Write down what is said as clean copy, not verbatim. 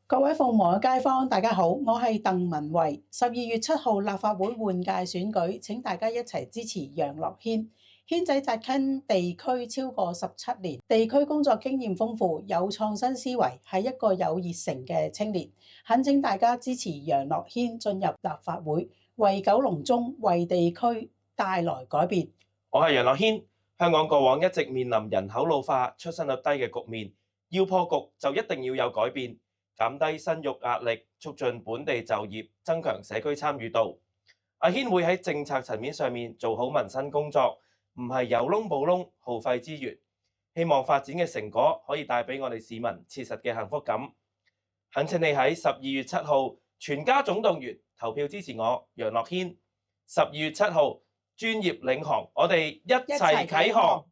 各位鳳凰嘅街坊，大家好，我係鄧文慧。12月7號立法會換屆選舉，請大家一齊支持楊樂軒。軒仔紮根地區超過17年，地區工作經驗豐富，有創新思維，係一個有熱誠嘅青年。懇請大家支持楊樂軒進入立法會，為九龍中、為地區帶來改變。我係楊樂軒。香港過往一直面臨人口老化、出生率低嘅局面，要破局就一定要有改變。減低生育壓力，促進本地就業，增強社區參與度。阿軒會喺政策層面上面做好民生工作，唔係有窿補窿，耗費資源。希望發展嘅成果可以帶俾我哋市民切實嘅幸福感。懇請你喺12月7號全家總動員投票支持我楊樂軒。12月7號專業領航，我哋一齊啟航。